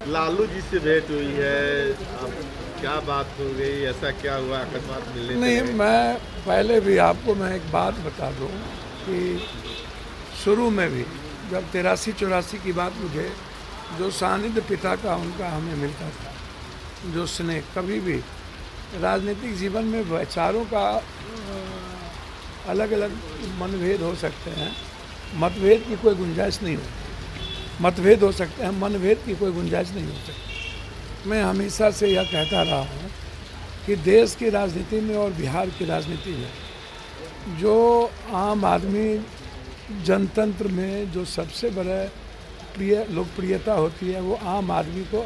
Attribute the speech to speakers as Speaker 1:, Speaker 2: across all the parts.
Speaker 1: लालू जी से भेंट हुई है, अब क्या बात हो गई, ऐसा क्या हुआ अकस्मात मिलने से?
Speaker 2: नहीं, मैं पहले भी आपको मैं एक बात बता दूं कि शुरू में भी जब 83-84 की बात मुझे जो सानिध्य पिता का उनका हमें मिलता था, जो स्नेह, कभी भी राजनीतिक जीवन में विचारों का अलग अलग मनभेद हो सकते हैं, मतभेद की कोई गुंजाइश नहीं होती। मतभेद हो सकते हैं, मनभेद की कोई गुंजाइश नहीं हो सकती। मैं हमेशा से यह कहता रहा हूँ कि देश की राजनीति में और बिहार की राजनीति में जो आम आदमी जनतंत्र में जो सबसे बड़ा लोकप्रियता होती है, वो आम आदमी को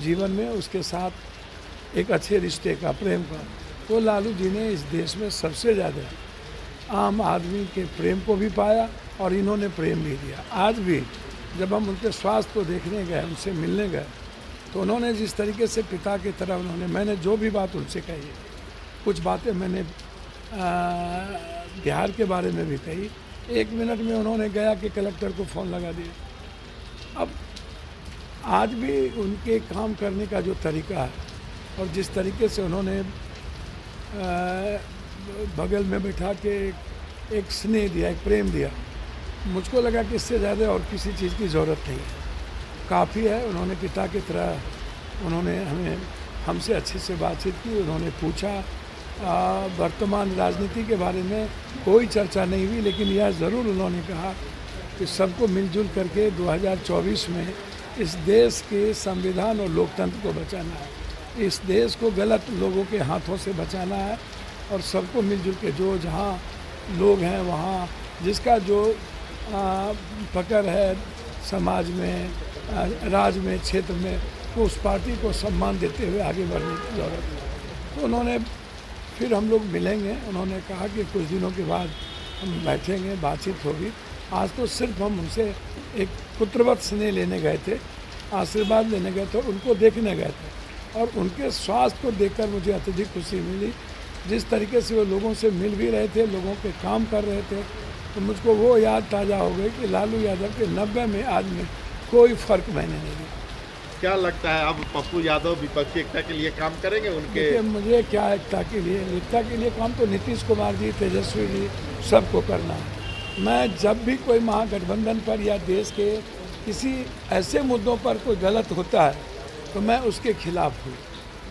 Speaker 2: जीवन में उसके साथ एक अच्छे रिश्ते का, प्रेम का, तो लालू जी ने इस देश में सबसे ज़्यादा आम आदमी के प्रेम को भी पाया और इन्होंने प्रेम भी दिया। आज भी जब हम उनके स्वास्थ्य को देखने गए, उनसे मिलने गए, तो उन्होंने जिस तरीके से पिता की तरह मैंने जो भी बात उनसे कही, कुछ बातें मैंने बिहार के बारे में भी कही। 1 मिनट में उन्होंने गया कि कलेक्टर को फ़ोन लगा दिया। अब आज भी उनके काम करने का जो तरीका है और जिस तरीके से उन्होंने बगल में बैठा के एक स्नेह दिया, एक प्रेम दिया, मुझको लगा कि इससे ज़्यादा और किसी चीज़ की ज़रूरत नहीं है, काफ़ी है। उन्होंने पिता की तरह उन्होंने हमसे अच्छे से बातचीत की। उन्होंने पूछा, वर्तमान राजनीति के बारे में कोई चर्चा नहीं हुई, लेकिन यह ज़रूर उन्होंने कहा कि सबको मिलजुल करके 2024 में इस देश के संविधान और लोकतंत्र को बचाना है, इस देश को गलत लोगों के हाथों से बचाना है और सबको मिलजुल के, जो जहाँ लोग हैं वहाँ जिसका जो पकड़ है समाज में, राज्य में, क्षेत्र में, तो उस पार्टी को सम्मान देते हुए आगे बढ़ने की ज़रूरत है। तो उन्होंने फिर हम लोग मिलेंगे, उन्होंने कहा कि कुछ दिनों के बाद हम बैठेंगे, बातचीत होगी। आज तो सिर्फ हम उनसे एक पुत्रवत स्नेह लेने गए थे, आशीर्वाद लेने गए थे, उनको देखने गए थे और उनके स्वास्थ्य को देखकर मुझे अत्यधिक खुशी मिली। जिस तरीके से वो लोगों से मिल भी रहे थे, लोगों के काम कर रहे थे, तो मुझको वो याद ताज़ा हो गई कि लालू यादव के 90 में आज में कोई फ़र्क मैंने नहीं दिया।
Speaker 1: क्या लगता है अब पप्पू यादव विपक्षी एकता के लिए काम करेंगे? उनके
Speaker 2: मुझे क्या एकता के लिए काम तो नीतीश कुमार जी, तेजस्वी जी, सबको करना है। मैं जब भी कोई महागठबंधन पर या देश के किसी ऐसे मुद्दों पर कोई गलत होता है तो मैं उसके खिलाफ हूँ,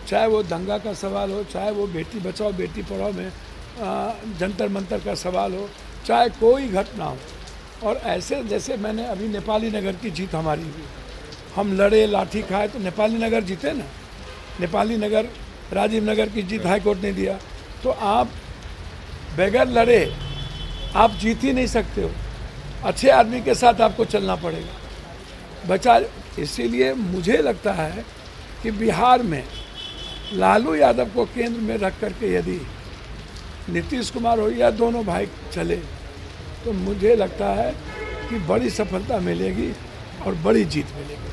Speaker 2: चाहे वो दंगा का सवाल हो, चाहे वो बेटी बचाओ बेटी पढ़ाओ में जंतर मंतर का सवाल हो, चाहे कोई घटना हो। और ऐसे जैसे मैंने अभी नेपाली नगर की जीत हमारी हुई, हम लड़े, लाठी खाए, तो नेपाली नगर जीते ना। नेपाली नगर, राजीव नगर की जीत हाई कोर्ट ने दिया। तो आप बगैर लड़े आप जीत ही नहीं सकते हो, अच्छे आदमी के साथ आपको चलना पड़ेगा बचा। इसीलिए मुझे लगता है कि बिहार में लालू यादव को केंद्र में रख करके यदि नीतीश कुमार हो या दोनों भाई चले, तो मुझे लगता है कि बड़ी सफलता मिलेगी और बड़ी जीत मिलेगी।